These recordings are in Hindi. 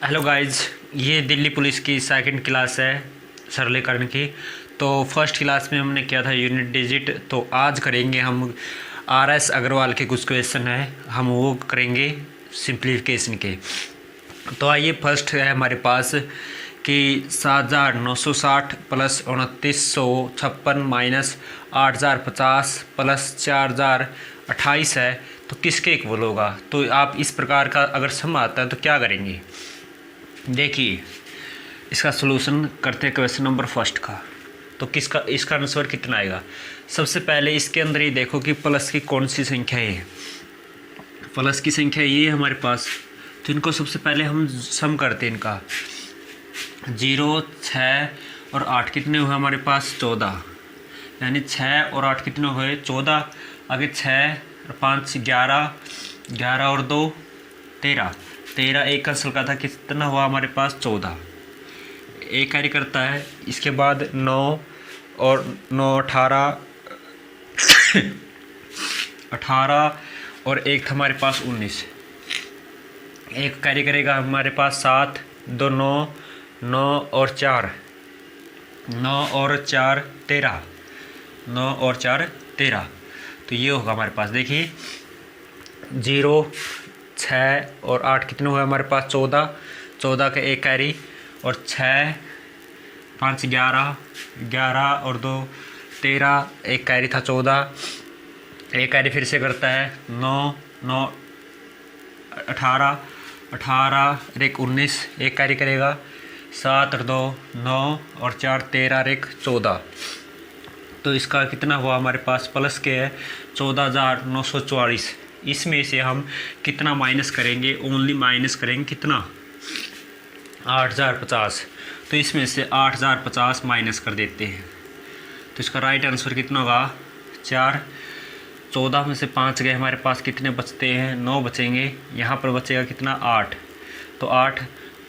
हेलो गाइस, ये दिल्ली पुलिस की सेकंड क्लास है सरलीकरण की। तो फर्स्ट क्लास में हमने किया था यूनिट डिजिट, तो आज करेंगे हम आर.एस. अग्रवाल के कुछ क्वेश्चन हैं, हम वो करेंगे सिंप्लीफिकेशन के। तो आइए, फर्स्ट है हमारे पास कि 7,960 प्लस 2,956 माइनस 8,050 प्लस 4,028 है, तो किसके इक्वल होगा। तो आप इस प्रकार का अगर सम आता है तो क्या करेंगे, देखिए इसका सलूशन करते हैं क्वेश्चन नंबर फर्स्ट का। तो किसका इसका आंसर कितना आएगा। सबसे पहले इसके अंदर ही देखो कि प्लस की कौन सी संख्या है। प्लस की संख्या ये है हमारे पास, तो इनको सबसे पहले हम सम करते हैं इनका। 0, 6 और 8 कितने हुए हमारे पास 14, यानी 6 और 8 कितने हुए 14। आगे 6 और 5 11, 11 और 2 13, 13 एक कैंसिल का था, कितना हुआ हमारे पास 14, एक कैरी करता है। इसके बाद 9 और 9 18, 18 और एक था हमारे पास 19, एक कैरी करेगा हमारे पास 7, 2 9, 9 और 4, 9 और 4 13, 9 और 4 13। तो ये होगा हमारे पास, देखिए 0, 6 और 8 कितने हुए हमारे पास 14, 14 का एक कैरी, और 6 5 11, 11 और 2 13, एक कैरी था 14, एक कैरी फिर से करता है 9, 9 18, 18 और एक 19, एक कैरी करेगा 7 और 2 9 और 4 13 और एक 14। तो इसका कितना हुआ हमारे पास प्लस के है 14,944। इसमें से हम कितना माइनस करेंगे, ओनली माइनस करेंगे कितना 8,050। तो इसमें से 8,050 माइनस कर देते हैं, तो इसका राइट आंसर कितना होगा 4। 14 में से 5 गए हमारे पास, कितने बचते हैं 9 बचेंगे, यहाँ पर बचेगा कितना 8। तो 8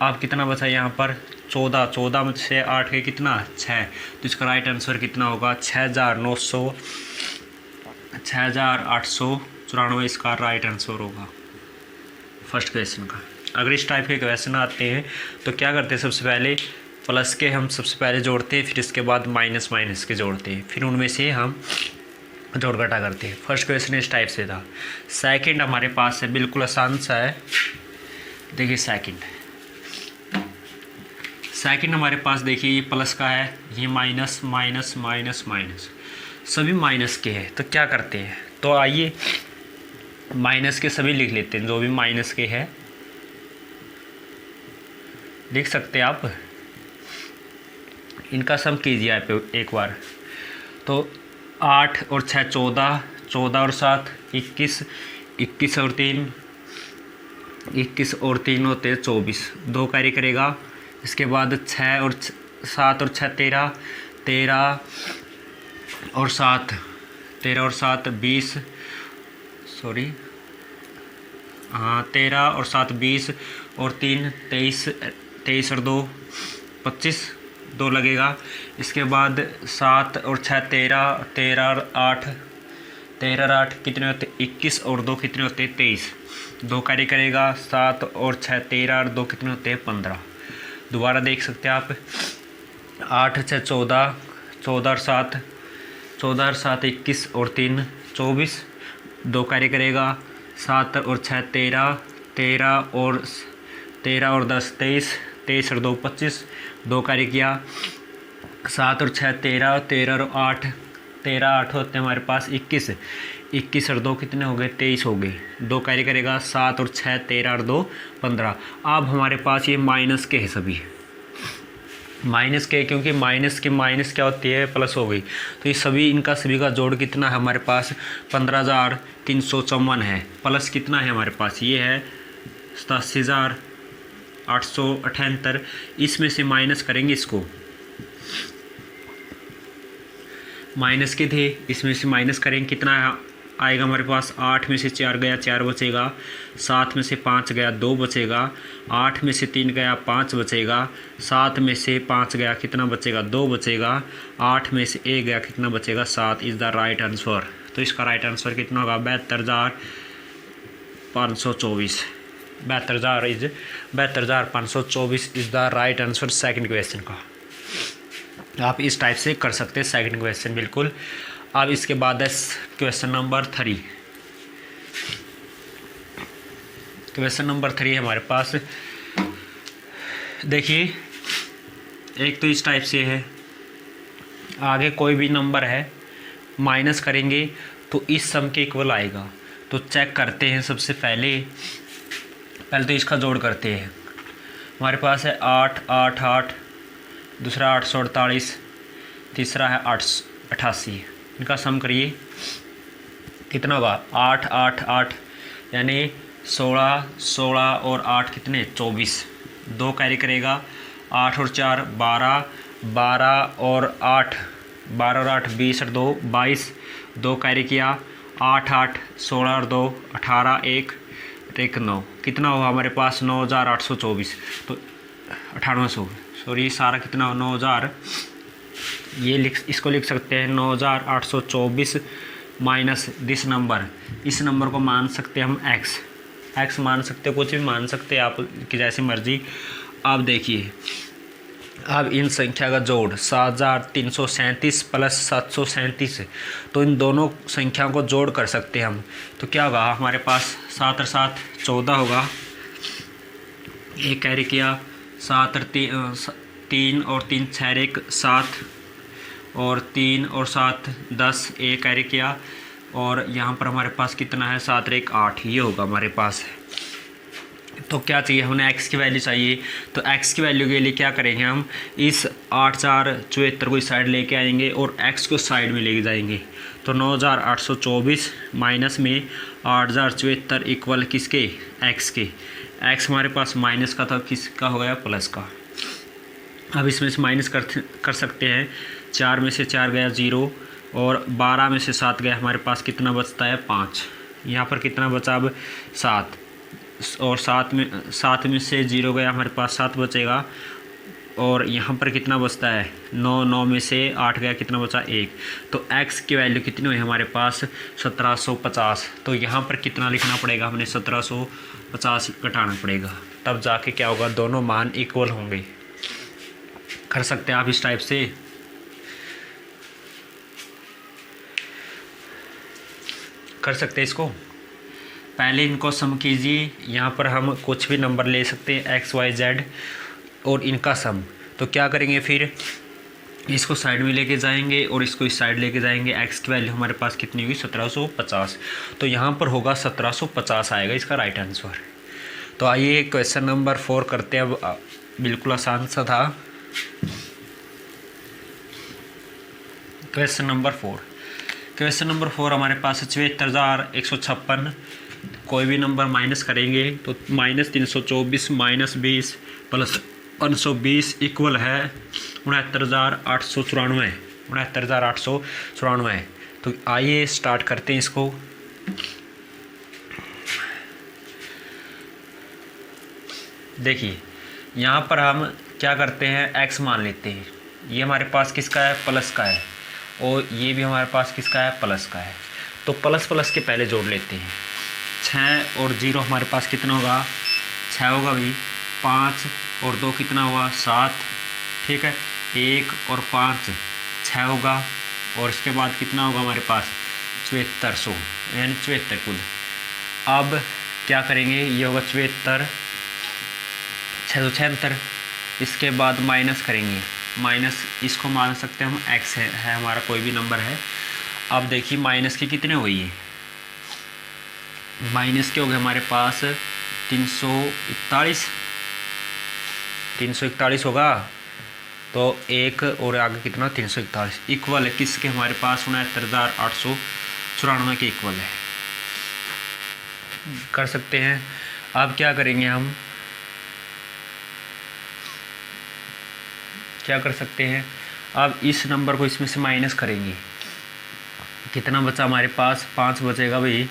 अब कितना बचा यहाँ पर 14, 14 में से 8 गए कितना 6। तो इसका राइट आंसर कितना होगा 6,894 इसका राइट आंसर होगा फर्स्ट क्वेश्चन का। अगर इस टाइप के क्वेश्चन आते हैं तो क्या करते हैं, सबसे पहले प्लस के हम सबसे पहले जोड़ते हैं, फिर इसके बाद माइनस माइनस के जोड़ते हैं, फिर उनमें से हम जोड़ घटा करते हैं। फर्स्ट क्वेश्चन इस टाइप से था। सेकंड हमारे पास है, बिल्कुल आसान सा है। देखिए सेकंड हमारे पास, देखिए ये प्लस का है, ये माइनस माइनस माइनस माइनस, सभी माइनस के हैं। तो क्या करते हैं, तो आइए माइनस के सभी लिख लेते हैं, जो भी माइनस के हैं लिख सकते हैं आप। इनका सम कीजिए आप एक बार। तो 8 और 6 14, 14 और 7 21, 21 और 3 21 और 3 होते 24, दो कैरी करेगा। इसके बाद 6 और 7 और 6 13, 13 और 7 20, सॉरी हाँ 13 और 7 20 और 3 23, 23 और 2 25, 2 लगेगा। इसके बाद 7 और 6 13, 13 और 8 13 और 8 कितने होते 21 और 2 कितने होते 23, दो कैरी करेगा। 7 और 6 13 और 2 कितने होते 15। दोबारा देख सकते हैं आप, 8 6 14, 14 और 7 21 और 3 24, दो कैरी करेगा। 7 और 6 13, 13 और 10 23, 23 और 2 25, दो कैरी किया। 7 और 6 13, 13 और 8 13 8 होते हैं हमारे पास 21, 21 और 2 कितने हो गए 23 हो गए, दो कैरी करेगा। 7 और 6 13 और 2 15। अब हमारे पास ये माइनस के है, सभी माइनस के, क्योंकि माइनस के माइनस क्या होती है प्लस हो गई। तो ये सभी इनका सभी का जोड़ कितना है हमारे पास 15,354 है। प्लस कितना है हमारे पास, ये है 87,878। इसमें से माइनस करेंगे, इसको माइनस के थे, इसमें से माइनस करेंगे, कितना आएगा हमारे पास 8 में से 4 गया 4 बचेगा, 7 में से 5 गया 2 बचेगा, 8 में से 3 गया 5 बचेगा, 7 में से 5 गया कितना बचेगा 2 बचेगा, 8 में से 1 गया कितना बचेगा 7 इज़ द राइट आंसर। तो इसका राइट आंसर कितना होगा 72,524। 72,524 is the right answer second question का। आप इस टाइप से कर सकते हैं सेकंड क्वेश्चन बिल्कुल। अब इसके बाद है क्वेश्चन नंबर 3। क्वेश्चन नंबर 3 हमारे पास, देखिए एक तो इस टाइप से है, आगे कोई भी नंबर है माइनस करेंगे तो इस सम के इक्वल आएगा। तो चेक करते हैं सबसे पहले तो इसका जोड़ करते हैं। हमारे पास है 8 8 8, दूसरा 848, तीसरा है 888। इनका सम करिए कितना होगा 8 8 8 यानी 16 16 और 8 कितने 24, 2 कैरी करेगा 8 और 4 12, 12 और 8 12 और 8 20 और 2 22, 2 कैरी किया 8 8 16 और 2 18 1 1 9, कितना हुआ हमारे पास 9,824। तो 9800 सॉरी सारा कितना हो 9,000, ये इसको लिख सकते हैं 9,824 माइनस दिस नंबर। इस नंबर को मान सकते हैं हम एक्स मान सकते हैं, कुछ भी मान सकते हैं आप की जैसी मर्जी। अब देखिए अब इन संख्या का जोड़ 7,337 प्लस 737, तो इन दोनों संख्याओं को जोड़ कर सकते हैं हम। तो क्या होगा हमारे पास 7 और 7 14 होगा, एक कैरी किया 7 और 3 और 3 6 1 7 और 3 और 7 10, एक कैरी किया और यहाँ पर हमारे पास कितना है 7 और 1 8, ये होगा हमारे पास। तो क्या चाहिए हमें x की वैल्यू चाहिए। तो x की वैल्यू के लिए क्या करेंगे हम इस 8 4 74 को इस साइड लेके आएंगे और x को साइड में लेके जाएंगे। तो 9,824 माइनस में 8,074 इक्वल किसके x के। x हमारे पास माइनस का था, किसका हो गया प्लस का। अब इसमें से माइनस कर सकते हैं, 4 में से 4 गया 0 और 12 में से 7 गया, हमारे पास कितना बचता है 5। यहाँ पर कितना बचा अब 7 और 7 में से 0 गया, हमारे पास 7 बचेगा और यहाँ पर कितना बचता है 9 9 में से 8 गया, कितना बचा 1। तो x की वैल्यू कितनी हुई हमारे पास 1750। तो यहाँ पर कितना लिखना पड़ेगा हमने 1750 घटाना पड़ेगा, तब जाके क्या होगा दोनों मान इक्वल होंगे। कर सकते हैं आप इस टाइप से। कर सकते हैं इसको, पहले इनको सम कीजिए। यहाँ पर हम कुछ भी नंबर ले सकते हैं x y z और इनका सम। तो क्या करेंगे फिर इसको साइड में लेके जाएंगे और इसको इस साइड लेके जाएंगे। x की वैल्यू हमारे पास कितनी हुई 1750, तो यहाँ पर होगा 1750 आएगा इसका राइट आंसर। तो आइए क्वेश्चन नंबर 4 करते हैं। अब बिल्कुल आसान सा था। क्वेश्चन नंबर 4 हमारे पास 74,156। कोई भी नंबर माइनस करेंगे तो -324 माइनस 20 प्लस 520 इक्वल है 69,894। 69,894। तो आइए स्टार्ट करते हैं इसको। देखिए यहाँ पर हम क्या करते हैं x मान लेते हैं। ये हमारे पास किसका है प्लस का है और ये भी हमारे पास किसका है प्लस का है। तो प्लस प्लस के पहले जोड़ लेते हैं। 6 और 0 हमारे पास कितना होगा 6 होगा भाई, 5 और 2 कितना हुआ 7, ठीक है। 1 और 5 6 होगा और इसके बाद कितना होगा हमारे पास 7400 यानी 74 कुल। अब क्या करेंगे ये होगा 74 676। इसके बाद माइनस करेंगे, माइनस इसको मान सकते हैं हम x है हमारा कोई भी नंबर है। अब देखिए माइनस के कितने हुई है, माइनस के हो गए हमारे पास 341 होगा। तो 1 और आगे कितना 341 इक्वल है किसके हमारे पास 69,894 के इक्वल है। कर सकते हैं। अब क्या करेंगे हम क्या कर सकते हैं, अब इस नंबर को इसमें से माइनस करेंगे। कितना बचा हमारे पास 5 बचेगा भाई,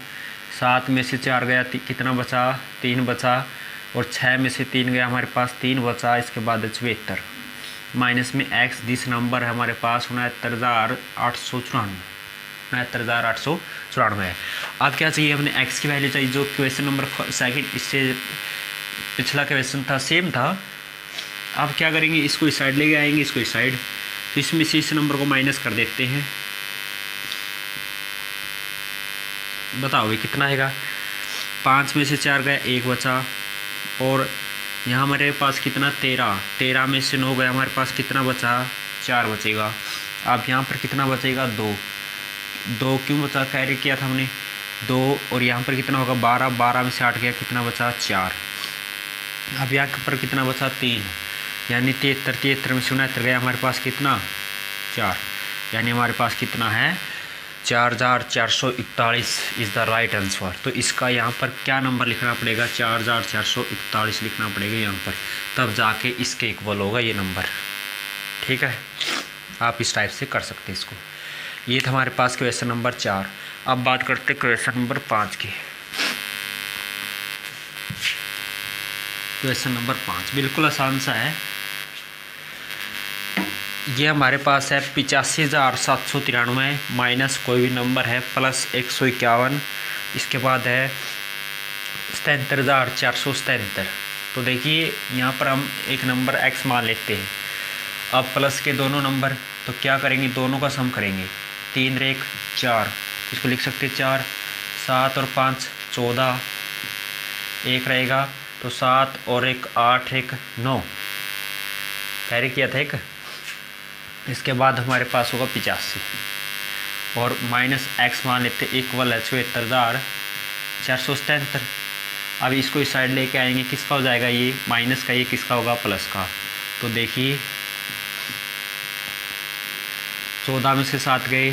7 में से 4 गया कितना बचा 3 बचा और 6 में से 3 गया हमारे पास 3 बचा। इसके बाद 74 माइनस में x दिस नंबर है हमारे पास 69,894 है। अब क्या चाहिए हमने x की वैल्यू चाहिए जो क्वेश्चन नंबर सेकंड इससे पिछला क्वेश्चन था सेम था। अब क्या करेंगे, इसको इस साइड लेके आएंगे, इसको इस साइड, तो इसमें से इस नंबर को माइनस कर देते हैं। बताओ ये कितना आएगा। 5 में से 4 गया, 1 बचा, और यहाँ हमारे पास कितना 13 में से 9 गया, हमारे पास कितना बचा 4 बचेगा। अब यहाँ पर कितना बचेगा 2 क्यों बचा, कैरी किया था हमने 2, और यहाँ पर कितना होगा 12 में से 8 गया, कितना बचा 4। अब यहाँ पर कितना बचा 3, यानी 73 में से 69 गया, हमारे पास कितना 4, यानी हमारे पास कितना है 4441 इज़ द राइट आंसर। तो इसका यहाँ पर क्या नंबर लिखना पड़ेगा, 4441 लिखना पड़ेगा यहाँ पर, तब जाके इसके इक्वल होगा ये नंबर। ठीक है, आप इस टाइप से कर सकते हैं इसको। ये था हमारे पास क्वेश्चन नंबर 4। अब बात करते हैं क्वेश्चन नंबर 5 की। क्वेश्चन नंबर 5 बिल्कुल आसान सा है। ये हमारे पास है 85,793 माइनस कोई भी नंबर है प्लस 151, इसके बाद है 77,477। तो देखिए यहाँ पर हम एक नंबर x मान लेते हैं। अब प्लस के दोनों नंबर, तो क्या करेंगे, दोनों का सम करेंगे। 3 और 1 4, इसको लिख सकते 4, 7 और 5 14, 1 रहेगा तो 7 और 1 8, 1 9, कैरी किया था 1। इसके बाद हमारे पास होगा 85 और माइनस x मान लेते इक्वल है 74,477। अब इसको इस साइड लेके आएंगे, किसका हो जाएगा ये माइनस का, ये किसका होगा प्लस का। तो देखिए 14 में से 7 गए,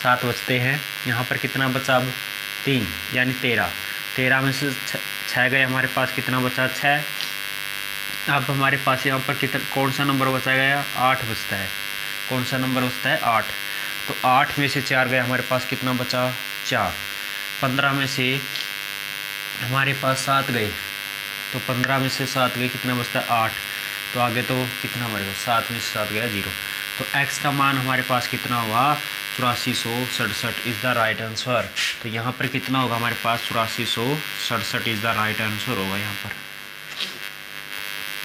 7 बचते हैं, यहाँ पर कितना बचा अब 3 यानी 13 में से 6 गए, हमारे पास कितना बचा 6। अब हमारे पास यहाँ पर कितना कौन सा नंबर बचा गया 8 बचता है, कौन सा नंबर बचता है 8। तो 8 में से 4 गए, हमारे पास कितना बचा 4। 15 में से हमारे पास 7 गए, तो 15 में से 7 गए, कितना बचता है 8। तो आगे तो कितना बढ़ेगा 7 में से 7 गया 0। तो x का मान हमारे पास कितना हुआ 8467 इज़ द राइट आंसर। तो यहाँ पर कितना होगा हमारे पास 8467 इज़ द राइट आंसर होगा यहाँ पर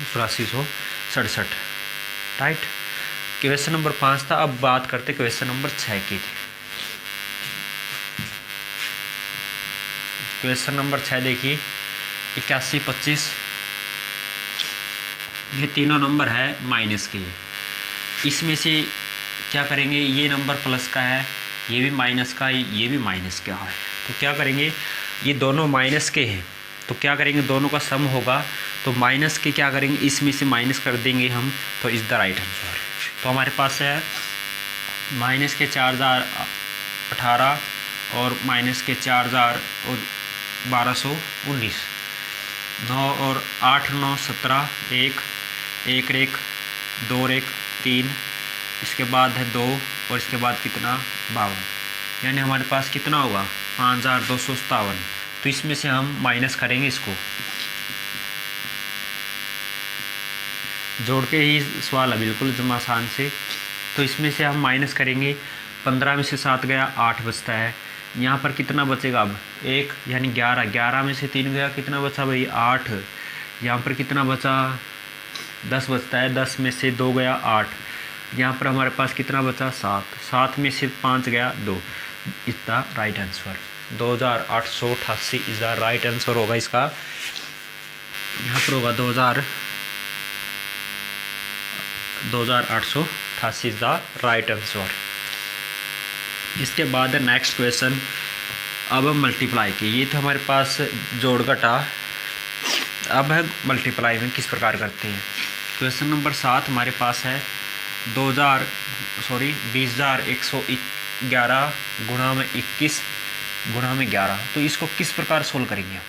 8467 राइट। क्वेश्चन नंबर 5 था। अब बात करते क्वेश्चन नंबर 6 की। क्वेश्चन नंबर 6 देखिए 81 25, ये तीनों नंबर है माइनस के। इसमें से क्या करेंगे, ये नंबर प्लस का है, ये भी माइनस का है, ये भी माइनस का है। तो क्या करेंगे, ये दोनों माइनस के हैं, तो क्या करेंगे दोनों का सम होगा, तो माइनस के क्या करेंगे इसमें से माइनस कर देंगे हम, तो इज़ द राइट आंसर। तो हमारे पास है माइनस के 4018 और माइनस के 401219, 9 और 8 9 17, 1 1 1 2 1 3, इसके बाद है 2 और इसके बाद कितना 52, यानी हमारे पास कितना होगा 5257। तो इसमें से हम माइनस करेंगे, इसको जोड़ के ही सवाल है बिल्कुल जमा आसान से। तो इसमें से हम माइनस करेंगे, 15 में से 7 गया 8 बचता है, यहाँ पर कितना बचेगा अब 1 यानी 11 में से 3 गया, कितना बचा भाई 8, यहाँ पर कितना बचा 10 बचता है, 10 में से 2 गया 8, यहाँ पर हमारे पास कितना बचा 7 में से 5 गया 2, is the right answer 2888 is the right answer होगा इसका। यहाँ पर होगा 2888 इज द राइट आंसर। इसके बाद नेक्स्ट क्वेश्चन, अब हम मल्टीप्लाई की। ये तो हमारे पास जोड़ घटा, अब है मल्टीप्लाई में किस प्रकार करते हैं। क्वेश्चन नंबर 7 हमारे पास है 20,111 गुणा में 21 गुणा में 11। तो इसको किस प्रकार सोल्व करेंगे हम।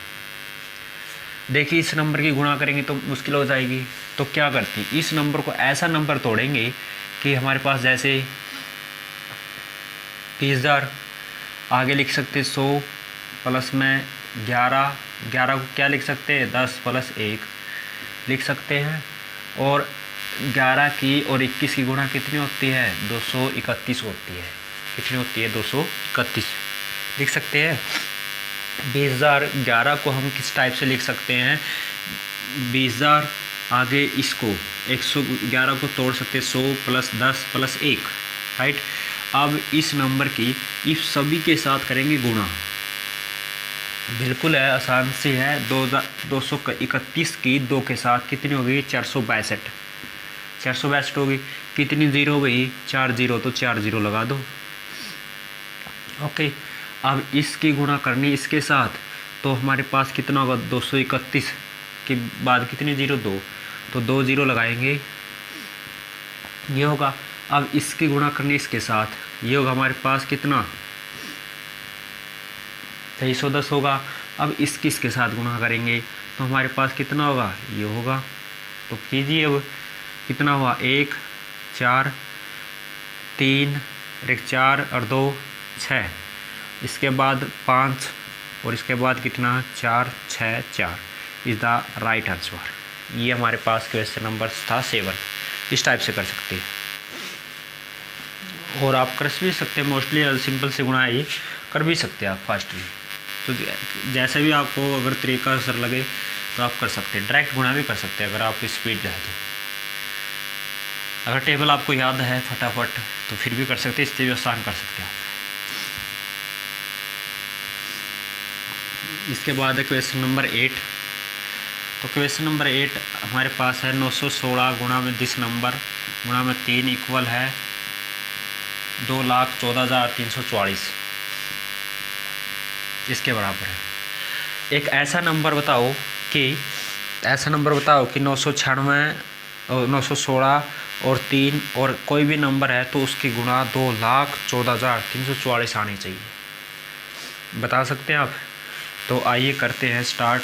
देखिए इस नंबर की गुणा करेंगे तो मुश्किल हो जाएगी, तो क्या करती, इस नंबर को ऐसा नंबर तोड़ेंगे कि हमारे पास जैसे 30,000 आगे लिख सकते 100 प्लस में 11 को क्या लिख सकते हैं 10 प्लस 1 लिख सकते हैं, और 11 की और 21 की गुणा कितनी होती है 231 होती है, कितनी होती है 231 लिख सकते हैं। 20,011 को हम किस टाइप से लिख सकते हैं? 20,000 आगे इसको 111 को तोड़ सकते हैं 100 + 10 + 1, राइट। अब इस नंबर की इस सभी के साथ करेंगे गुणा। बिल्कुल है, आसान से है। 231 की 2 के साथ कितनी होगी? 462 होगी। कितनी ज़ीरो हुई? 4 ज़ीरो, तो 4 ज़ीरो लगा दो। ओके, अब इसकी गुणा करनी इसके साथ, तो हमारे पास कितना होगा? 231 के बाद कितनी ज़ीरो? 2, तो 2 ज़ीरो लगाएंगे, ये होगा। अब इसकी गुणा करनी इसके साथ, ये होगा हमारे पास कितना? 2310 होगा। अब इसके साथ गुणा करेंगे तो हमारे पास कितना होगा? ये होगा। तो कीजिए, अब कितना हुआ? 1 4 3 और 1 4 और 2 6, इसके बाद 5 और इसके बाद कितना? 4 6 4 इज़ द राइट आंसर। ये हमारे पास क्वेश्चन नंबर था 7। इस टाइप से कर सकते हैं, और आप कर भी सकते हैं। मोस्टली सिंपल से गुणा ये कर भी सकते हैं आप फास्ट में। तो जैसे भी आपको अगर तरीका सर लगे तो आप कर सकते हैं। डायरेक्ट गुणा भी कर सकते हैं अगर आपकी स्पीड है तो। अगर टेबल आपको याद है फटाफट तो फिर भी कर सकते हैं, इससे भी आसान कर सकते हैं आप। इसके बाद है क्वेश्चन नंबर 8। तो क्वेश्चन नंबर 8 हमारे पास है 916 गुणा में दिस नंबर गुणा में 3 इक्वल है 2,14,344, इसके बराबर है। एक ऐसा नंबर बताओ कि 996 और 916 और 3 और कोई भी नंबर है तो उसकी गुणा 2,14,344 आनी चाहिए। बता सकते हैं आप? तो आइए करते हैं स्टार्ट।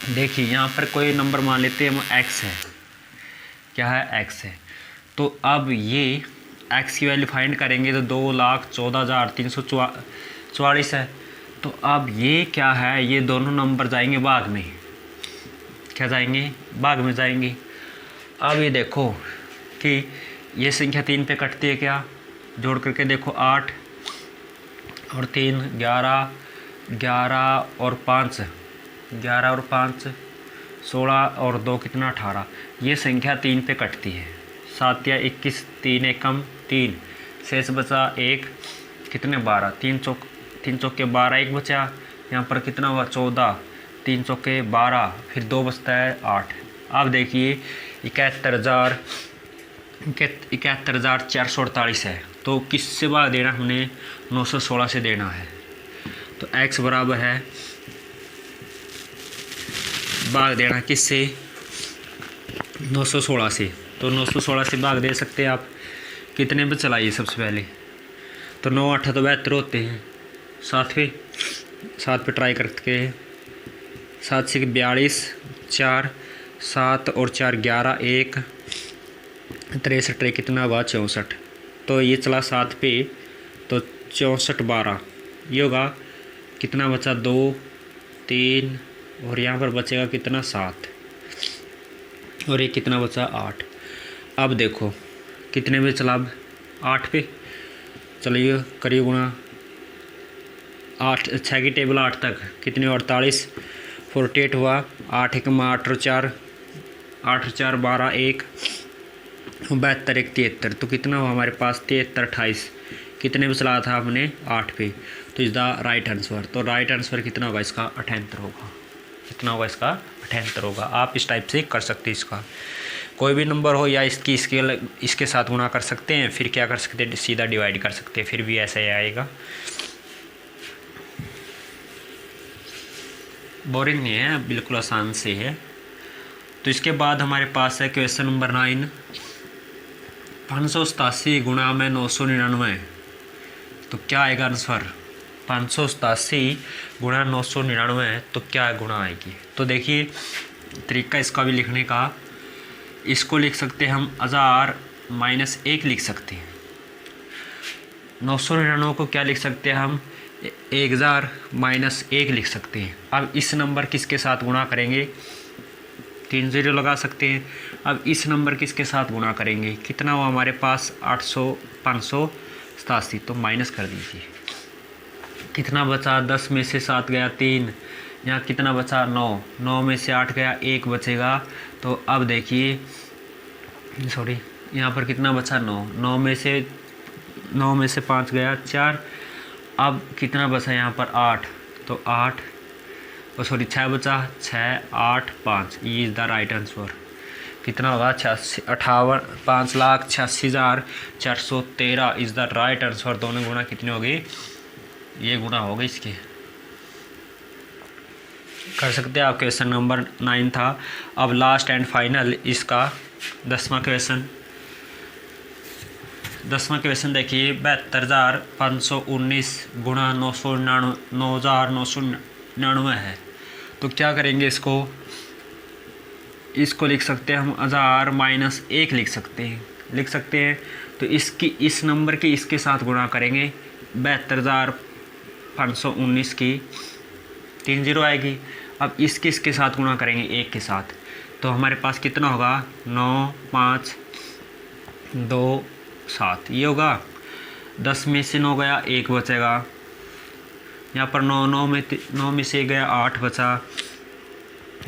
देखिए यहाँ पर कोई नंबर मान लेते हैं हम x है। क्या है? x है। तो अब ये x की वैल्यू फाइंड करेंगे तो 2,14,344 है। तो अब ये क्या है? ये दोनों नंबर जाएंगे भाग में। क्या जाएंगे? भाग में जाएंगे। अब ये देखो कि ये संख्या 3 पे कटती है क्या? जोड़ करके देखो 8 और 3 11, 11 और 5 16 और 2 कितना? 18। ये संख्या 3 पे कटती है। 7 या 21, 3 एकम 3, शेष बचा 1, कितने? 12। 3 चौके 12, 1 बचा। यहाँ पर कितना हुआ? 14, 3 चौके 12, फिर 2 बचता है 8। अब देखिए 71,448 है। तो किससे भाग देना हमने? 916 से देना है। तो x बराबर है, भाग देना किससे? 916 से। तो 916 से भाग दे सकते हैं आप। कितने पे चलाइए सबसे पहले? तो 9 8 तो 72 होते हैं। 7 पे ट्राई करके 7 से 42, 4 7 और 4 11, 1 63, कितना हुआ? 64। तो ये चला 7 पे, तो 64 12, ये होगा कितना बचा? 2 3 और यहाँ पर बचेगा कितना? 7 और ये कितना बचा? 8। अब देखो कितने पे चला? अब 8 पे। चलिए करिए गुणा। 8 6 की टेबल 8 तक कितने? 48 48 हुआ। 8 1 8 और 4 8 4 12, 1 72 1 73। तो कितना हुआ हमारे पास? 73 28। कितने पे चला था हमने? 8 पे। तो इज़ द राइट आंसर। तो राइट आंसर कितना होगा इसका? 78 होगा। कितना होगा इसका? 78 होगा। आप इस टाइप से कर सकते हैं। इसका कोई भी नंबर हो या इसके साथ गुणा कर सकते हैं, फिर क्या कर सकते हैं? सीधा डिवाइड कर सकते हैं, फिर भी ऐसा ही आएगा। बोरिंग नहीं है, बिल्कुल आसान से है। तो इसके बाद हमारे पास है क्वेश्चन नंबर 9। 587 गुणा में 999, तो क्या आएगा आंसर? 587 गुणा 999, तो क्या गुणा आएगी? तो देखिए तरीका इसका भी लिखने का, इसको लिख सकते हैं हम 1000 - 1 लिख सकते हैं। 999 को क्या लिख सकते हैं हम? 1000 - 1 लिख सकते हैं। अब इस नंबर किसके साथ गुणा करेंगे? 3 0 लगा सकते हैं। अब इस नंबर किसके साथ गुणा करेंगे? कितना हुआ हमारे पास? 587। तो माइनस कर दीजिए। कितना बचा, 10 में से 7 गया 3, यहाँ कितना बचा 9, 9 में से 8 गया 1 बचेगा। तो अब देखिए सॉरी, यहाँ पर कितना बचा 9, 9 में से 5 गया 4, अब कितना बचा यहाँ पर 8, तो 8 सॉरी 6 बचा, 6 8 5, ये इज़ द राइट आंसर। कितना होगा 5,86,413 इज़ द राइट आंसर। दोनों गुना कितने हो गए, ये गुना हो गए इसके। कर सकते हैं आप। क्वेश्चन नंबर 9 था। अब लास्ट एंड फाइनल इसका 10वां क्वेश्चन। 10वां क्वेश्चन देखिए, 72,519 गुणा 9,999 है। तो क्या करेंगे, इसको लिख सकते हैं हम 1000 माइनस 1 लिख सकते हैं। तो इस नंबर की इसके साथ गुणा करेंगे। 72,519 की 3 जीरो आएगी। अब इसके साथ गुणा करेंगे 1 के साथ, तो हमारे पास कितना होगा 9 5 2 7, ये होगा। 10 में से 9 गया 1 बचेगा। यहाँ पर 9 में से गया 8 बचा।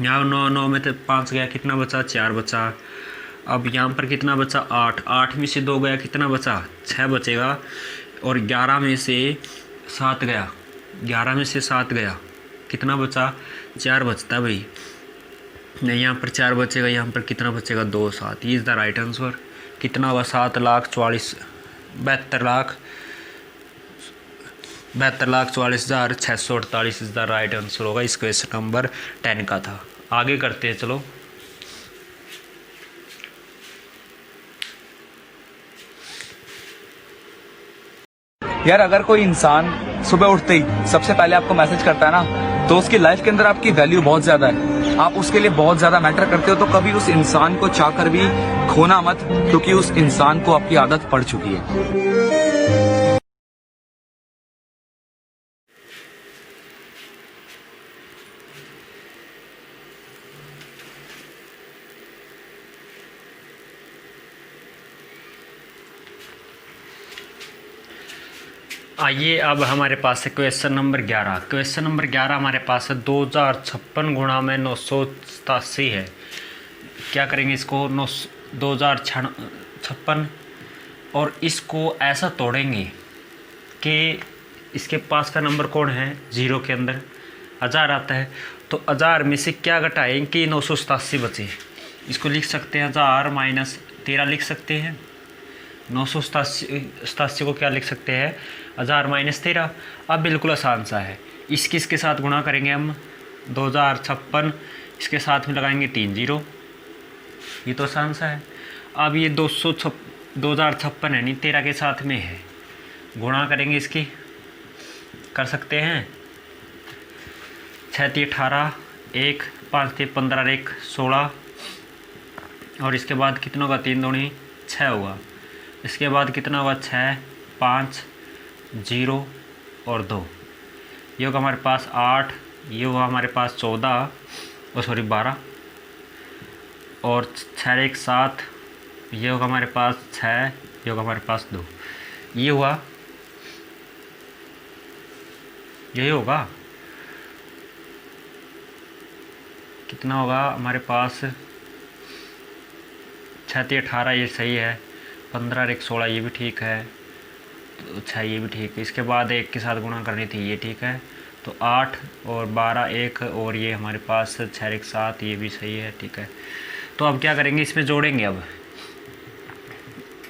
यहाँ 9 में से 5 गया, कितना बचा 4 बचा। अब यहाँ पर कितना बचा 8 में से 2 गया, कितना बचा 6 बचेगा। और 11 में से 7 गया, कितना बचा 4 बचता भाई। नहीं, यहाँ पर 4 बचेगा, यहाँ पर कितना बचेगा 2 7, ये इज़ द राइट आंसर। कितना हुआ 72,44,648 इज़ द राइट आंसर होगा। इस क्वेश्चन नंबर 10 का था। आगे करते हैं, चलो। यार अगर कोई इंसान सुबह उठते ही सबसे पहले आपको मैसेज करता है ना, तो उसकी लाइफ के अंदर आपकी वैल्यू बहुत ज्यादा है, आप उसके लिए बहुत ज्यादा मैटर करते हो। तो कभी उस इंसान को चाहकर भी खोना मत, क्योंकि उस इंसान को आपकी आदत पड़ चुकी है। आइए, अब हमारे पास है क्वेश्चन नंबर 11। क्वेश्चन नंबर 11 हमारे पास है 2056 गुणा में 987 है। क्या करेंगे, इसको 2056 और इसको ऐसा तोड़ेंगे कि इसके पास का नंबर कौन है, 0 के अंदर 1000 आता है। तो 1000 में से क्या घटाएं कि 987 बचे। इसको लिख सकते हैं 1000 माइनस 13 लिख सकते हैं। 987 को क्या लिख सकते हैं 1000 माइनस 13। अब बिल्कुल आसान सा है। इसके साथ गुणा करेंगे हम 2056, इसके साथ में लगाएंगे 3 जीरो, ये तो आसान सा है। अब ये 2056 है नहीं, 13 के साथ में है, गुणा करेंगे इसकी, कर सकते हैं। 6 3 18, 1 5 3 15 1 16, और इसके बाद कितना होगा 3 दूनी 6 होगा। इसके बाद कितना होगा 6 5 0 और 2, ये होगा हमारे पास 8, ये होगा हमारे पास 12 12, और 6 1 7, ये होगा हमारे पास 6, ये होगा हमारे पास 2, ये हुआ, यही होगा। कितना होगा हमारे पास 6 3 18, ये सही है। 15 1 16, ये भी ठीक है। तो 6 ये भी ठीक है। इसके बाद 1 के साथ गुणा करनी थी, ये ठीक है। तो 8 और 12 1, और ये हमारे पास 6 1 7, ये भी सही है, ठीक है। तो अब क्या करेंगे, इसमें जोड़ेंगे, अब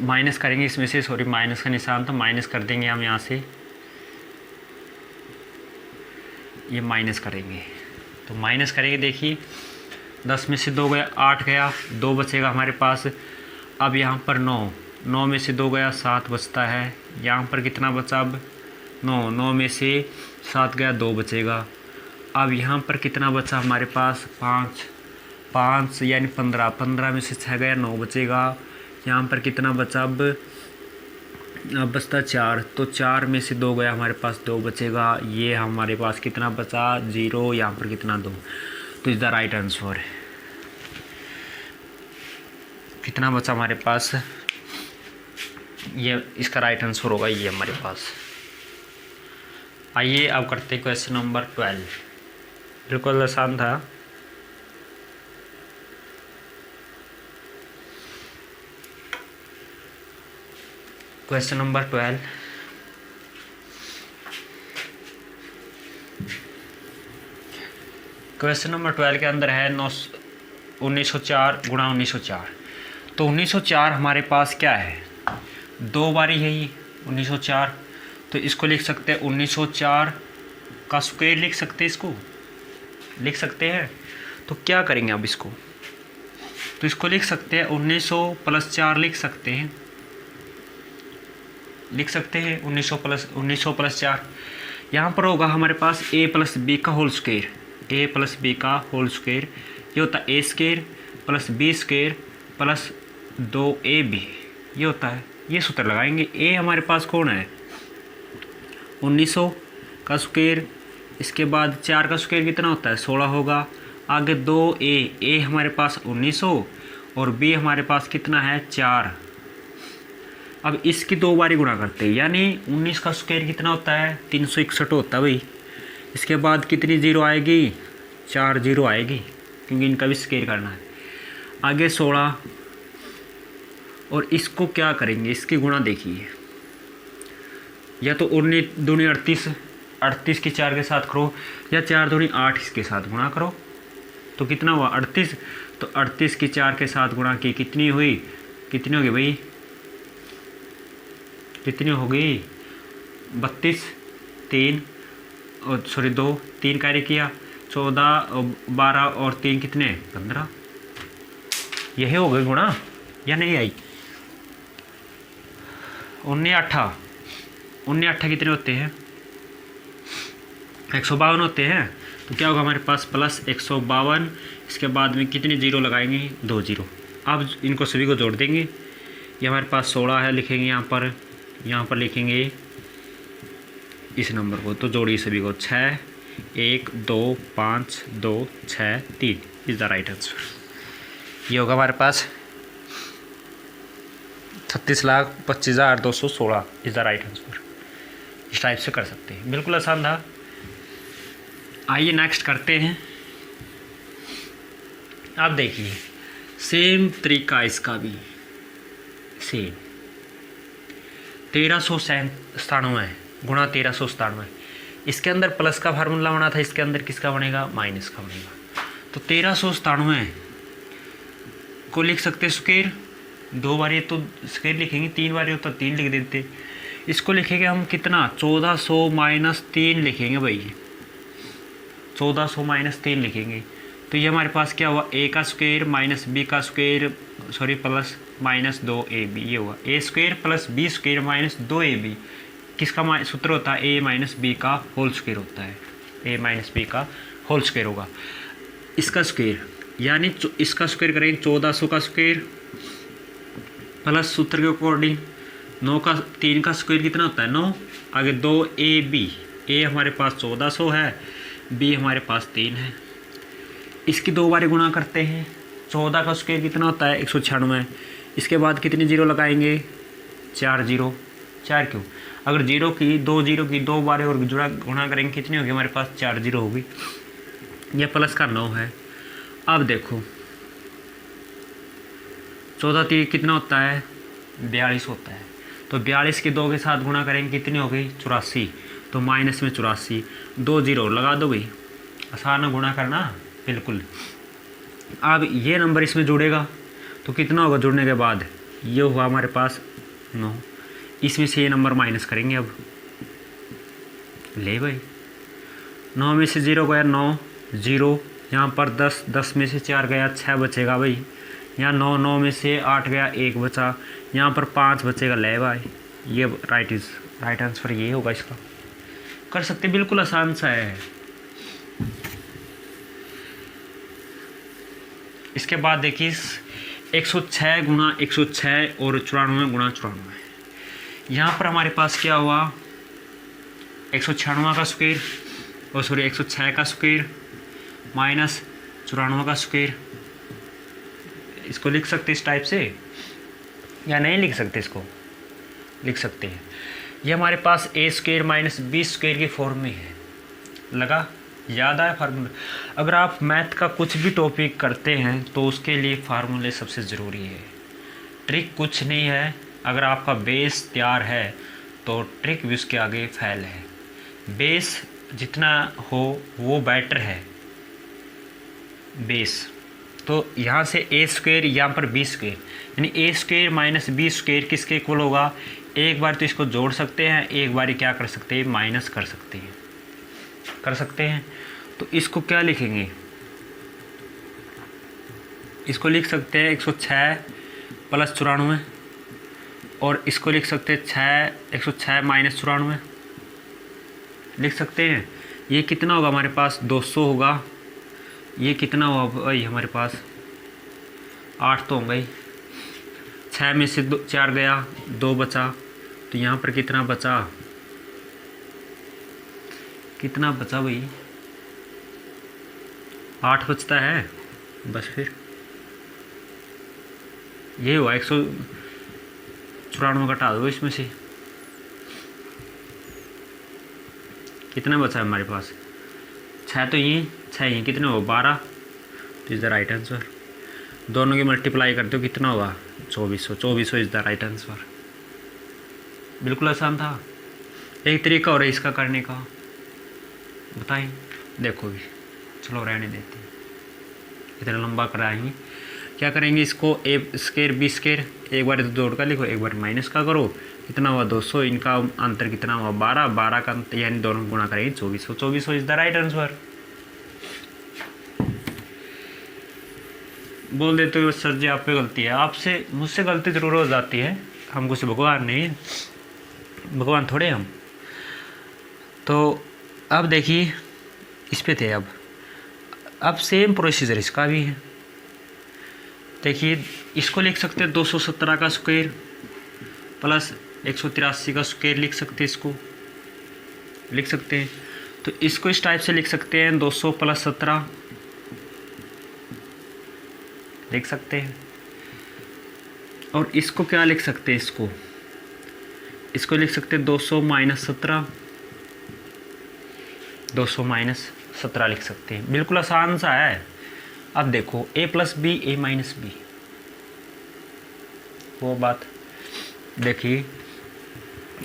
माइनस करेंगे इसमें से, सॉरी माइनस का निशान, तो माइनस कर देंगे हम यहाँ से, ये माइनस करेंगे। तो माइनस करेंगे, देखिए 10 में से 2 गया 8 गया, 2 बचेगा हमारे पास। अब यहाँ पर 9 में से 2 गया 7 बचता है। यहाँ पर कितना बचा, अब 9 में से 7 गया 2 बचेगा। अब यहाँ पर कितना बचा हमारे पास 5 यानी 15 में से 6 गया 9 बचेगा। यहाँ पर कितना बचा, अब बचता 4, तो 4 में से 2 गया हमारे पास 2 बचेगा। ये हमारे पास कितना बचा 0, यहाँ पर कितना 2, तो इज़ द राइट आंसर। कितना बचा हमारे पास, ये इसका राइट आंसर होगा ये हमारे पास। आइए अब करते हैं क्वेश्चन नंबर 12। बिल्कुल आसान था। Question number 12। क्वेश्चन नंबर 12 के अंदर है 1904 गुणा 1904। तो 1904 हमारे पास क्या है, दो बारी है ये 1904। तो इसको लिख सकते हैं 1904 का स्क्वायर लिख सकते हैं, इसको लिख सकते हैं। तो क्या करेंगे अब इसको, तो इसको लिख सकते हैं 1900 + 4 लिख सकते हैं, 1900 + 4। यहाँ पर होगा हमारे पास a + b का होल स्क्वायर, a + b का होल स्क्वायर। ये होता है a² + b² + 2ab, ये होता है। ये सूत्र लगाएंगे। a हमारे पास कौन है, 1900 का स्क्वायर, इसके बाद 4 का स्क्वायर कितना होता है, 16 होगा। आगे 2a हमारे पास 1900 और b हमारे पास कितना है, 4। अब इसकी दो बारी गुणा करते हैं, यानी 19 का स्क्वायर कितना होता है, 361 होता है भाई। इसके बाद कितनी जीरो आएगी, 4 जीरो आएगी, क्योंकि इनका भी स्क्वायर करना है। आगे 16 और इसको क्या करेंगे, इसकी गुणा देखिए, या तो 19 दूनी 38, 38 की 4 के साथ करो, या 4 दूनी 8 इसके साथ गुणा करो। तो कितना हुआ 38। तो 38 की 4 के साथ गुणा की कितनी हुई, कितनी होगी भाई, कितनी हो गई 32, 3 और सॉरी 2, 3 कार्य किया, 14 12 और 3 कितने 15। यही हो गई गुणा या नहीं आई। 19 8 कितने होते हैं, 152 होते हैं। तो क्या होगा हमारे पास प्लस 152, इसके बाद में कितनी जीरो लगाएंगे, 2 जीरो। अब इनको सभी को जोड़ देंगे। ये हमारे पास 16 है, लिखेंगे यहाँ पर लिखेंगे इस नंबर को, तो जोड़िए सभी को। 6 1 2 5 2 6 3 इज़ द राइट आंसर। ये होगा हमारे पास 36,25,216 इज़ द राइट आंसर। इस टाइप से कर सकते हैं, बिल्कुल आसान था। आइए नेक्स्ट करते हैं। अब देखिए सेम तरीका इसका भी सेम, 1397 गुणा 1397। इसके अंदर प्लस का फार्मूला बना था, इसके अंदर किसका बनेगा, माइनस का बनेगा। तो 1397 को लिख सकते स्क्वायर, दो बार ये तो स्क्वायर लिखेंगे, 3 बार होता 3 लिख देते। इसको लिखेंगे हम कितना, 1400 - 3 लिखेंगे भाई, 1400 - 3 लिखेंगे। तो ये हमारे पास क्या हुआ, a का स्क्वायर - b का स्क्वायर सॉरी प्लस -2ab, ये हुआ a² + b² - 2ab। किसका सूत्र होता है, a - b का होल स्क्वायर होता है, a - b का होल स्क्वायर होगा। इसका स्क्वायर यानी इसका स्क्वायर करेंगे 1400 का स्क्वायर प्लस सूत्र के अकॉर्डिंग 3 का स्क्वायर कितना होता है, 9। आगे 2ab, a हमारे पास 1400 है, b हमारे पास 3 है। इसकी दो बारी गुणा करते हैं। 14 का स्क्वायर कितना होता है, 196। इसके बाद कितनी जीरो लगाएंगे, 4 जीरो। 4 क्यों, अगर जीरो की 2 जीरो की 2 बारी और गुणा करेंगे कितनी होगी हमारे पास, 4 जीरो होगी। यह प्लस का 9 है। अब देखो 14 3 कितना होता है, 42 होता है। तो 42 की 2 के साथ गुणा करेंगे कितनी हो गई, 84। तो माइनस में 84, 2 जीरो लगा दो भाई, आसान है गुणा करना बिल्कुल। अब ये नंबर इसमें जुड़ेगा तो कितना होगा जुड़ने के बाद, ये हुआ हमारे पास 9। इसमें से ये नंबर माइनस करेंगे। अब ले भाई 9 में से 0 गया, 9 0। यहाँ पर 10 में से 4 गया, 6 बचेगा भाई। यहाँ 9 में से 8 गया, 1 बचा। यहाँ पर 5 बचेगा, ले भाई। ये राइट आंसर ये होगा इसका। कर सकते, बिल्कुल आसान सा है। इसके बाद देखिए 106 गुणा 106 और 94 गुणा 94। यहाँ पर हमारे पास क्या हुआ, 196 का स्क्वायर और सॉरी 106 का स्क्वायर माइनस 94 का स्क्वायर। इसको लिख सकते इस टाइप से या नहीं लिख सकते, इसको लिख सकते हैं। ये हमारे पास ए स्क्वायर माइनस बी स्क्वायर की फॉर्म में है। लगा, याद आया फार्मूला? अगर आप मैथ का कुछ भी टॉपिक करते हैं तो उसके लिए फार्मूले सबसे ज़रूरी है। ट्रिक कुछ नहीं है, अगर आपका बेस तैयार है तो ट्रिक भी उसके आगे फेल है। बेस जितना हो वो बेटर है बेस। तो यहाँ से ए स्क्वायर, यहाँ पर बी स्क्वायर, यानी ए स्क्वायर माइनस बी स्क्वायर किसके इक्वल होगा? एक बार तो इसको जोड़ सकते हैं, एक बार क्या कर सकते हैं? माइनस कर सकते हैं। तो इसको क्या लिखेंगे? इसको लिख सकते हैं 106 प्लस 94, और इसको लिख सकते हैं 106 माइनस 94 लिख सकते हैं। ये कितना होगा हमारे पास? 200 होगा। ये कितना होगा भाई हमारे पास? 8 तो होगा ही। 6 में से 4 गया, 2 बचा, तो यहाँ पर कितना बचा? कितना बचा भाई? 8 बचता है बस। फिर ये हुआ 194 घटा दो इसमें से, कितना बचा है हमारे पास? 6 तो ये 6 ये कितने हो? 12। तो इज़ द राइट आंसर। दोनों की मल्टीप्लाई करते हो कितना होगा? 2400 इज़ द राइट आंसर। बिल्कुल आसान था। एक तरीका और है इसका करने का, बताएं? देखो भी, चलो रहने देते हैं, इतना लंबा कराएंगे। क्या करेंगे? इसको ए स्क्वायर बी स्क्वायर एक बार तो जोड़ कर लिखो, एक बार माइनस का करो। कितना हुआ? 200। इनका अंतर कितना हुआ? 12 का अंतर, यानी दोनों गुणा करेंगे 2400 इज़ द राइट आंसर। बोल देते हो सर जी आप पे गलती है। आपसे मुझसे गलती ज़रूर हो जाती है, हम कुछ भगवान नहीं, भगवान थोड़े हम। तो अब देखिए इस पे थे। अब सेम प्रोसीजर इसका भी है। देखिए इसको लिख सकते हैं 217 का स्क्वायर प्लस 183 का स्क्वायर लिख सकते हैं, इसको लिख सकते हैं। तो इसको इस टाइप से लिख सकते हैं 200 प्लस 17 लिख सकते हैं। और इसको क्या लिख सकते हैं? इसको लिख सकते हैं 200 माइनस 17, 200 माइनस 17 लिख सकते हैं। बिल्कुल आसान सा है। अब देखो a plus B, A minus B, वो बात देखिए।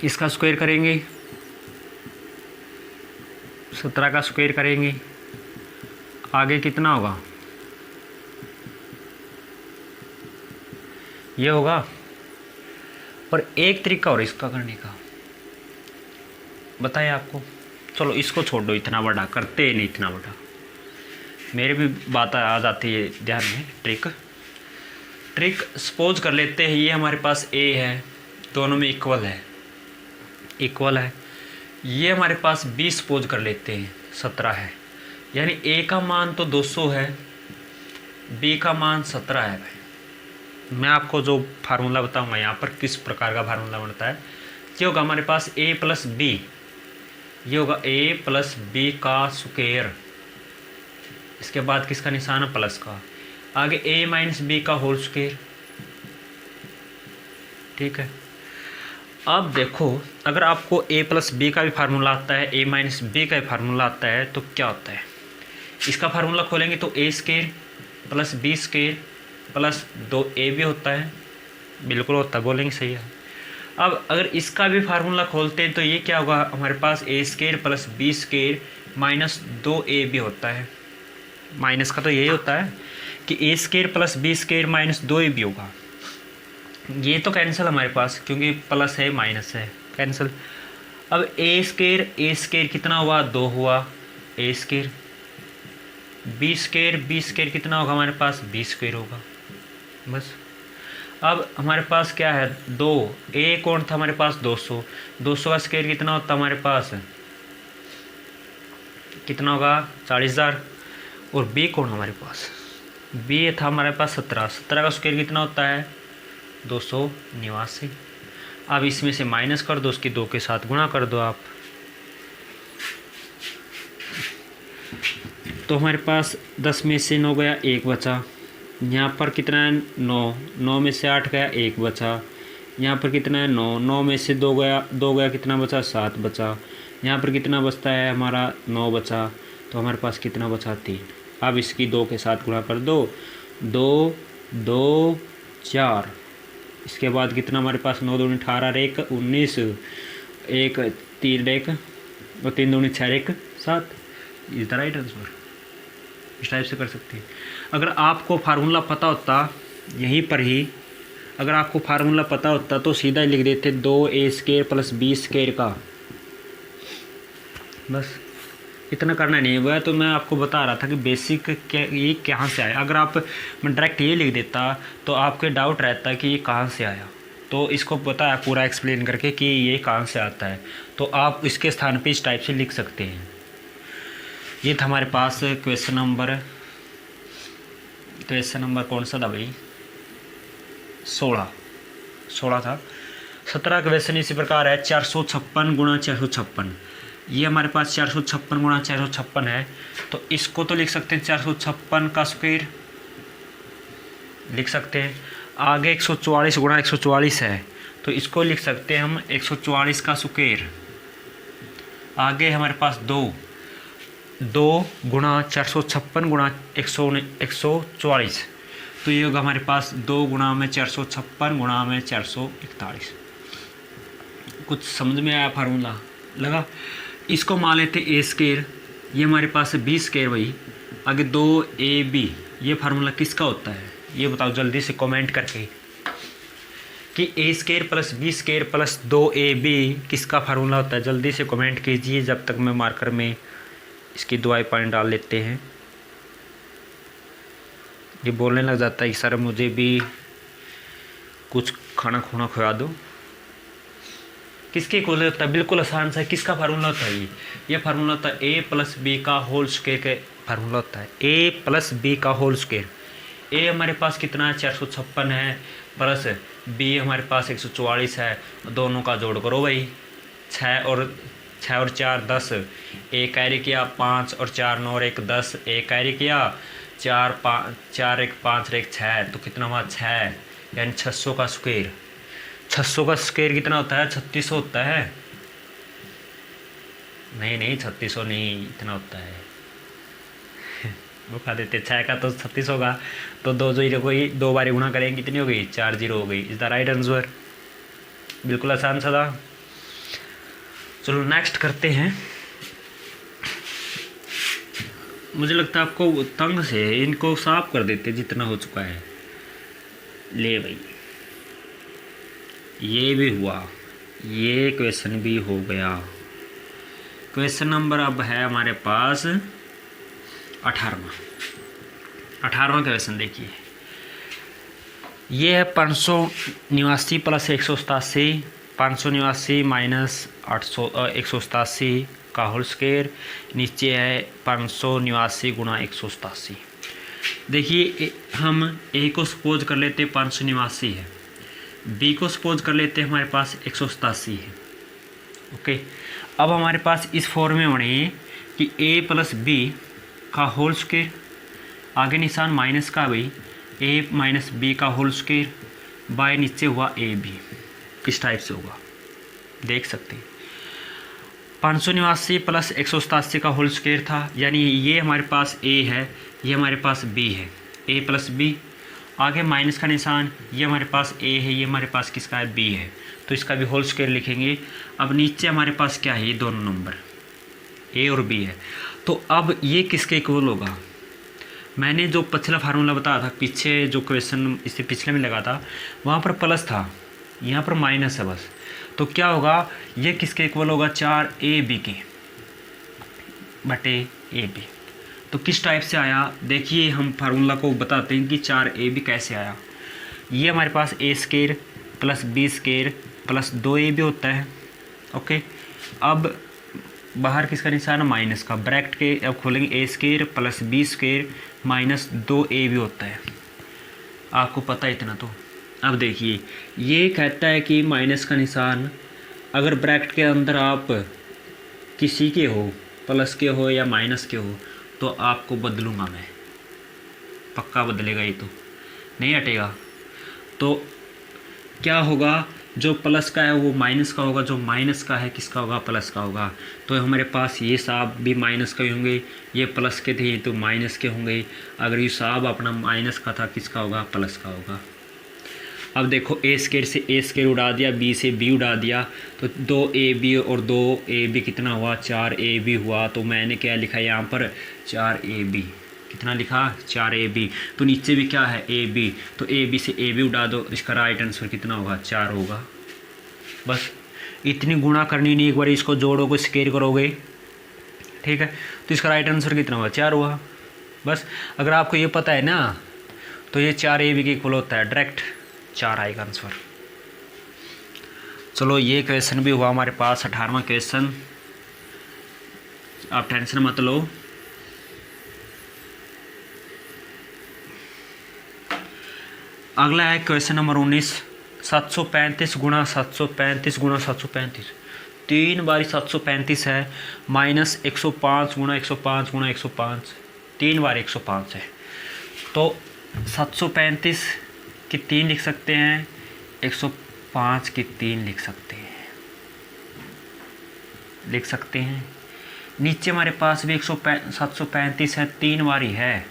इसका स्क्वायर करेंगे, 17 का स्क्वायर करेंगे, आगे कितना होगा? ये होगा। और एक तरीका और इसका करने का बताएं आपको। चलो इसको छोड़ दो, इतना बड़ा करते ही नहीं, इतना बड़ा मेरे भी बात आ जाती है ध्यान में। ट्रिक सपोज कर लेते हैं ये हमारे पास a है, दोनों में इक्वल है। ये हमारे पास b सपोज कर लेते हैं 17 है, यानी a का मान तो 200 है, b का मान 17 है। भाई मैं आपको जो फार्मूला बताऊंगा यहाँ पर किस प्रकार का फार्मूला बनता है। ये होगा हमारे पास a प्लस बी, ये होगा a प्लस बी का स्क्वायर, इसके बाद किसका निशान है? प्लस का, आगे a माइनस बी का होल स्क्वायर। ठीक है। अब देखो अगर आपको a प्लस बी का भी फार्मूला आता है, a माइनस बी का भी फार्मूला आता है, तो क्या होता है? इसका फार्मूला खोलेंगे तो a square plus B square plus 2ab होता है। बिल्कुल होता है, बोलेंगे सही है। अब अगर इसका भी फार्मूला खोलते हैं तो ये क्या होगा हमारे पास? a square plus B square minus 2ab होता है। माइनस का तो यही होता है कि a square plus B square minus 2ab होगा। ये तो कैंसिल हमारे पास, क्योंकि प्लस है माइनस है, कैंसिल। अब a स्क्वायर कितना हुआ? 2 हुआ a स्क्वायर। बी स्क्वायर कितना होगा हमारे पास? b स्क्वायर होगा बस। अब हमारे पास क्या है? 2, a कौन था हमारे पास? 200 का स्क्वायर कितना होता हमारे पास? कितना होगा? 40,000। और b कौन हमारे पास? b था हमारे पास 17 का स्क्वायर कितना होता है? 289। अब इसमें से माइनस कर दो, उसकी 2 के साथ गुणा कर दो आप, तो हमारे पास 10 में से 9 गया, 1 बचा। यहाँ पर कितना है? 9 में से 8 गया, 1 बचा। यहाँ पर कितना है 9, 9 में से 2 गया, 2 गया, कितना बचा 7 बचा। यहाँ पर कितना बचता है हमारा 9 बचा, तो हमारे पास कितना बचा 3। अब इसकी 2 के साथ गुणा कर दो, 2 2 4, इसके बाद कितना हमारे पास 9 दूनी 18, 1 19, 1 3 1 और 3 दूनी 6 1 7। Is the right answer. इस टाइप से कर सकते हैं। अगर आपको फार्मूला पता होता यहीं पर ही, अगर आपको फार्मूला पता होता तो सीधा ही लिख देते 2a² + b² का, बस इतना करना नहीं हुआ। तो मैं आपको बता रहा था कि बेसिक क्या ये कहाँ से आया। अगर आप मैं डायरेक्ट ये लिख देता तो आपके डाउट रहता कि ये कहाँ से आया, तो इसको पता है पूरा एक्सप्लेन करके कि ये कहाँ से आता है, तो आप इसके स्थान पे इस टाइप से लिख सकते हैं। ये था हमारे पास क्वेश्चन नंबर कौन सा था भाई, 16 था। 17 क्वेश्चन इसी प्रकार है, 456 गुणा 456। ये हमारे पास 456 गुणा 456 है, तो इसको तो लिख सकते हैं 456 का स्क्वायर लिख सकते हैं। आगे 144 गुणा 144 है, तो इसको लिख सकते हैं हम 144 का स्क्वायर। आगे हमारे पास 2 गुणा 456 गुणा 144, तो ये होगा हमारे पास 2 गुणा में 456 गुणा में 441। कुछ समझ में आया फार्मूला लगा। इसको मान लेते a², ये हमारे पास है b² भाई। आगे 2ab, ये फार्मूला किसका होता है ये बताओ जल्दी से कमेंट करके कि a² + b² + 2ab किसका फार्मूला होता है। जल्दी से कमेंट कीजिए, जब तक मैं मार्कर में इसकी 2 पॉइंट डाल लेते हैं। ये बोलने लग जाता है कि सर मुझे भी कुछ खाना खुना खुआ दो। किसके इक्वल होता है, बिल्कुल आसान सा। किसका फार्मूला होता है ये फार्मूला होता है a + b का होल स्क्वायर का फार्मूला होता है। a + b का होल स्क्वायर। a हमारे पास कितना है 456 है, प्लस b हमारे पास 144 है, दोनों का जोड़ करो भाई। 6 और 4 10, एक कैरी किया 5 और 4 9 और 1 10, एक कैरी किया 4 1 5 और 1 6, तो कितना हुआ 6, यानी 600 का स्क्वायर। 600 का स्क्वायर कितना होता है 3600 होता है। नहीं 3600 नहीं, इतना होता है वो खा देते। 6 का तो 36 होगा, तो 2 0 को ही 2 बार गुणा करेंगे, कितनी हो गई 4 0 हो गई। Is the right answer. बिल्कुल आसान सा था। चलो नेक्स्ट करते हैं। मुझे लगता है आपको तंग से इनको साफ कर देते जितना हो चुका है। ले भाई, ये भी हुआ, ये क्वेश्चन भी हो गया। क्वेश्चन नंबर अब है हमारे पास 18वां क्वेश्चन देखिए। ये है 589 + 187, 589 - 187 का होल स्क्वायर। नीचे है 589 गुणा 187। देखिए हम ए को सपोज कर लेते 589 है, बी को सपोज कर लेते हैं हमारे पास 187 है। ओके, अब हमारे पास इस फॉर्म में बने कि a + b का होल स्क्वायर, आगे निशान माइनस का भाई, a - b का होल स्क्वायर बाय नीचे हुआ ab। किस टाइप से होगा देख सकते हैं। 589 + 187 का होल स्क्वायर था, यानी ये हमारे पास a है, ये हमारे पास b है, a + b। आगे माइनस का निशान, ये हमारे पास a है, ये हमारे पास किसका है b है, तो इसका भी होल स्क्वायर लिखेंगे। अब नीचे हमारे पास क्या है, ये दोनों नंबर a और b है, तो अब ये किसके इक्वल होगा। मैंने जो पिछला फार्मूला बताया था, पीछे जो क्वेश्चन इससे पिछले में लगा था, वहाँ पर प्लस था, यहाँ पर माइनस है बस। तो क्या होगा, ये किसके इक्वल होगा 4ab के बटे ab। तो किस टाइप से आया देखिए, हम फार्मूला को बताते हैं कि 4ab कैसे आया। ये हमारे पास a² + b² + 2ab होता है। ओके, अब बाहर किसका निशान है माइनस का, ब्रैकेट के अब खोलेंगे a² + b² - 2ab होता है। आपको पता है इतना। तो अब देखिए, ये कहता है कि माइनस का निशान अगर ब्रैकेट के अंदर आप किसी के हो, प्लस के हो या माइनस के हो, तो आपको बदलूँगा मैं, पक्का बदलेगा, ये तो नहीं हटेगा। तो क्या होगा जो प्लस का है वो माइनस का होगा, जो माइनस का है किसका होगा, प्लस का होगा। तो हमारे पास ये साहब भी माइनस के होंगे, ये प्लस के थे तो माइनस के होंगे। अगर ये साहब अपना माइनस का था किसका होगा, प्लस का होगा। अब देखो ए स्केयर से ए स्केयर उड़ा दिया, बी से बी उड़ा दिया, तो 2ab और 2ab कितना हुआ, 4ab हुआ। तो मैंने क्या लिखा यहाँ पर, 4ab। कितना लिखा, 4ab। तो नीचे भी क्या है, ab, तो ab से ab उड़ा दो, इसका राइट आंसर कितना होगा, 4 होगा। बस इतनी गुणा करनी नहीं, एक बार इसको जोड़ोगे स्केयर करोगे, ठीक है, तो इसका राइट आंसर कितना हुआ, 4 हुआ। बस अगर आपको ये पता है ना, तो ये 4ab के इक्वल होता है, डायरेक्ट 4 आएगा आंसर। चलो ये क्वेश्चन भी हुआ हमारे पास, 18वां क्वेश्चन। आप टेंशन मत लो। अगला है क्वेश्चन नंबर 19। 735 गुणा 735 गुणा 735, 3 बारी 735 है, माइनस 105 गुणा 105 गुणा 105, 3 बार 105 है। तो 735 की 3 लिख सकते हैं, 105 की 3 लिख सकते हैं। नीचे हमारे पास भी 735 है, 3 बारी है,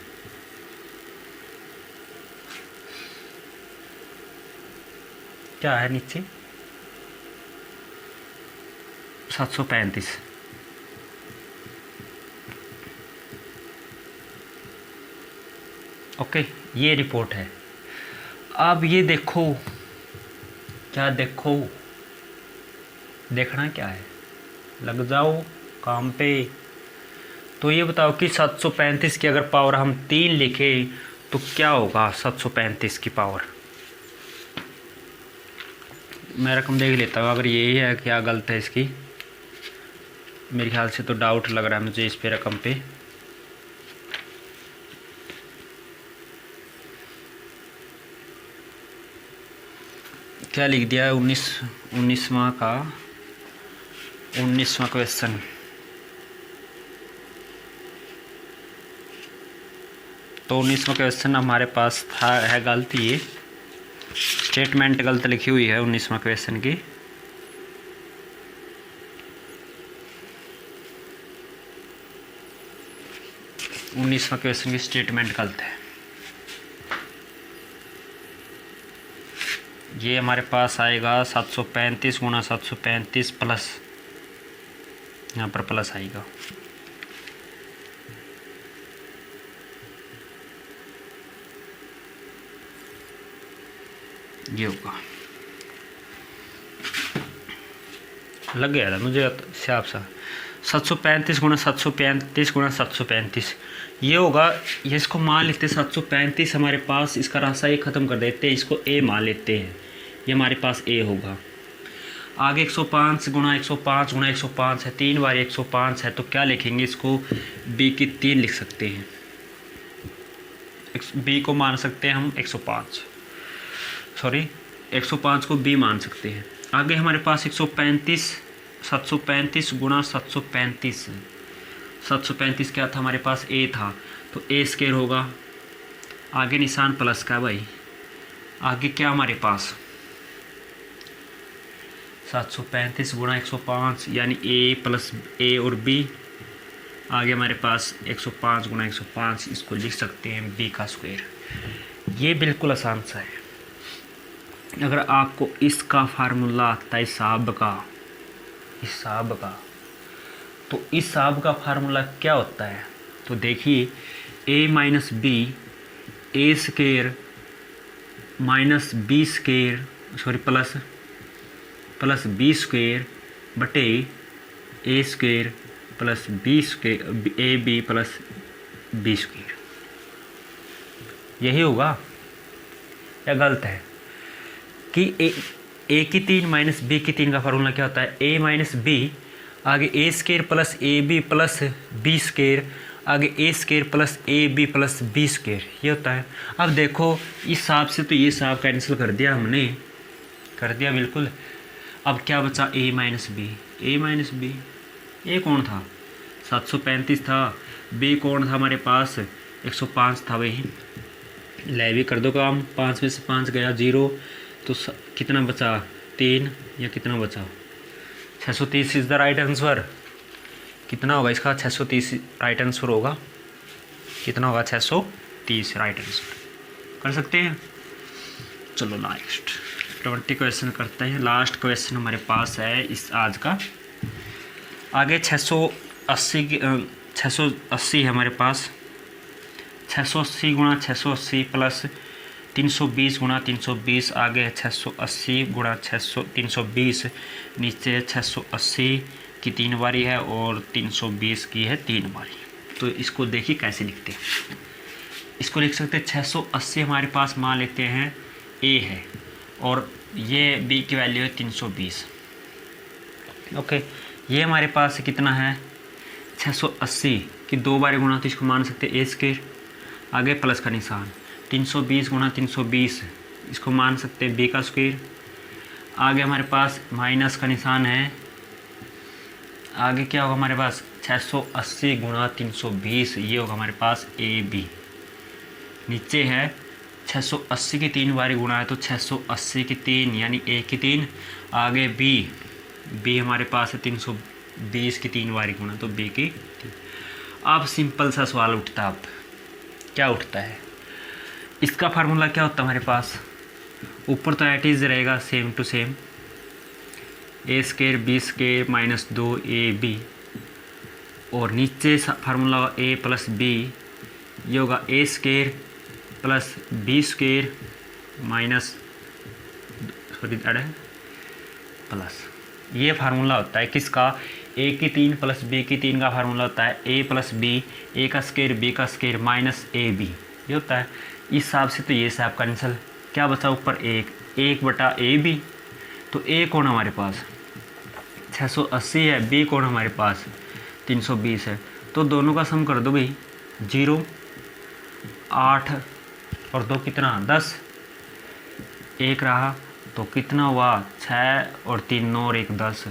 क्या है नीचे, 735। ओके, ये रिपोर्ट है। अब ये देखो, क्या देखो, देखना क्या है, लग जाओ काम पे। तो ये बताओ कि 735 की अगर पावर हम 3 लिखें तो क्या होगा, 735 की पावर। मैं रकम देख लेता हूँ, अगर यही है क्या गलत है इसकी, मेरे ख्याल से तो डाउट लग रहा है मुझे इस पे रकम पे। क्या लिख दिया है, 19वां क्वेश्चन। तो 19वां क्वेश्चन हमारे पास था, है गलत, ये स्टेटमेंट गलत लिखी हुई है 19वां क्वेश्चन की। क्वेश्चन की स्टेटमेंट गलत है। ये हमारे पास आएगा 735 गुणा 735 प्लस, यहाँ पर प्लस आएगा, ये होगा। लग गया था मुझे साफ सा। 735 गुणा 735 गुणा 735 ये होगा। ये इसको मान लेते हैं 735 हमारे पास, इसका रास्ता ये ख़त्म कर देते हैं, इसको ए मान लेते हैं, ये हमारे पास ए होगा। आगे 105 गुणा 105 गुणा 105 है, 3 बार 105 है, तो क्या लिखेंगे इसको, बी की 3 लिख सकते हैं, बी को मान सकते हैं हम 105, सॉरी 105 को बी मान सकते हैं। आगे हमारे पास 735 गुणा 735, 735 क्या था हमारे पास, ए था, तो ए स्केयर होगा। आगे निशान प्लस का भाई, आगे क्या हमारे पास 735 गुणा 105 यानी ए प्लस ए और बी। आगे हमारे पास 105 गुणा 105, इसको लिख सकते हैं बी का स्क्वायर। ये बिल्कुल आसान सा है। अगर आपको इसका फार्मूला आता है हिसाब का, तो इस हिसाब का फार्मूला क्या होता है, तो देखिए a minus B, A square minus B square, sorry plus B square बटे A square plus B square, A B plus B square. यही होगा या गलत है कि ए की 3 माइनस बी की 3 का फार्मूला क्या होता है, ए माइनस बी, आगे A square plus A B plus B square, आगे A square plus A B plus B square, ये होता है। अब देखो इस हिसाब से तो ये हिसाब कैंसिल कर दिया हमने, कर दिया बिल्कुल। अब क्या बचा, ए माइनस बी, ए कौन था 735 था, बी कौन था हमारे पास 105 था, वही ले भी कर दो काम, 5 में से 5 गया 0, तो कितना बचा 603 या कितना बचा, 630 इज़ द राइट आंसर। कितना होगा इसका, 630 राइट आंसर होगा। कितना होगा, 630 राइट आंसर। कर सकते हैं। चलो नेक्स्ट 20 क्वेश्चन करते हैं। लास्ट क्वेश्चन हमारे पास है इस आज का। आगे 680 है हमारे पास। 680 गुणा 680 प्लस 320 गुणा 320, आगे है 680 गुणा 320, नीचे 680 की 3 बारी है और 320 की है 3 बारी। तो इसको देखिए कैसे लिखते हैं। इसको लिख सकते हैं 680 हमारे पास मान लेते हैं ए है और ये बी की वैल्यू है 320। ओके, ये हमारे पास कितना है 680 की 2 बारी गुणा, तो इसको मान सकते हैं ए स्क्वायर, आगे प्लस का निशान। 320 गुणा 320 इसको मान सकते हैं बी का स्क्वायर, आगे हमारे पास माइनस का निशान है। आगे क्या होगा हमारे पास 680 गुणा 320, ये होगा हमारे पास ए बी। नीचे है 680 की 3 बारी गुणा है तो 680 की 3 यानी ए की 3, आगे बी हमारे पास है 320 की 3 बारी गुणा तो बी की 3। अब सिंपल सा सवाल उठता है। अब क्या उठता है, इसका फार्मूला क्या होता है हमारे पास, ऊपर तो एट इज रहेगा same to same, A square B square minus 2 A B, और नीचे फार्मूला ए प्लस बी, ये होगा A square plus B square minus plus, ये फार्मूला होता है किसका, ए की 3 प्लस बी की 3 का फार्मूला होता है ए प्लस बी, ए का स्क्वायर बी का स्क्वायर माइनस ए बी, ये होता है। इस हिसाब से तो ये हिसाब कैंसिल, क्या बचा ऊपर 1 बटा ए बी, तो ए कौन हमारे पास 680 है, बी कौन हमारे पास 320 है, तो दोनों का सम कर दो भाई, 0 8 और 2 कितना 10, 1 रहा तो कितना हुआ 6 और 3 9 और 1 10,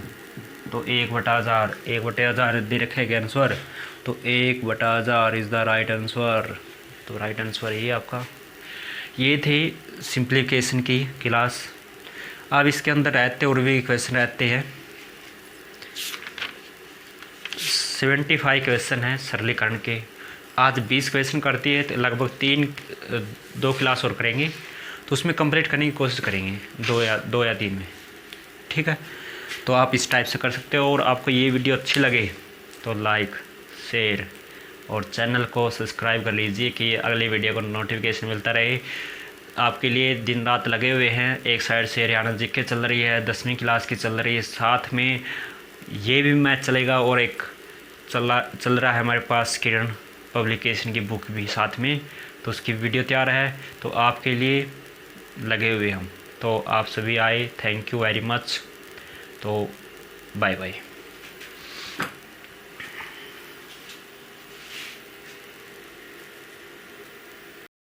तो 1/1000, 1/1000 दे रखेगा आंसर, तो 1/1000 इज़ द राइट आंसर। तो राइट आंसर ये आपका। ये थे सिंप्लीफिकेशन की क्लास। अब इसके अंदर रहते और भी क्वेश्चन रहते हैं, 75 क्वेश्चन हैं सरलीकरण के। आज 20 क्वेश्चन करती है तो लगभग 2 क्लास और करेंगे, तो उसमें कंप्लीट करने की कोशिश करेंगे 2 या 3 में, ठीक है। तो आप इस टाइप से कर सकते हो। और आपको ये वीडियो अच्छी लगे तो लाइक शेयर और चैनल को सब्सक्राइब कर लीजिए कि अगली वीडियो को नोटिफिकेशन मिलता रहे। आपके लिए दिन रात लगे हुए हैं। एक साइड से हरियाणा जीके चल रही है, 10वीं क्लास की चल रही है, साथ में ये भी मैच चलेगा, और एक चल रहा है हमारे पास किरण पब्लिकेशन की बुक भी साथ में, तो उसकी वीडियो तैयार है, तो आपके लिए लगे हुए हम। तो आप सभी आए, थैंक यू वेरी मच। तो बाय बाय।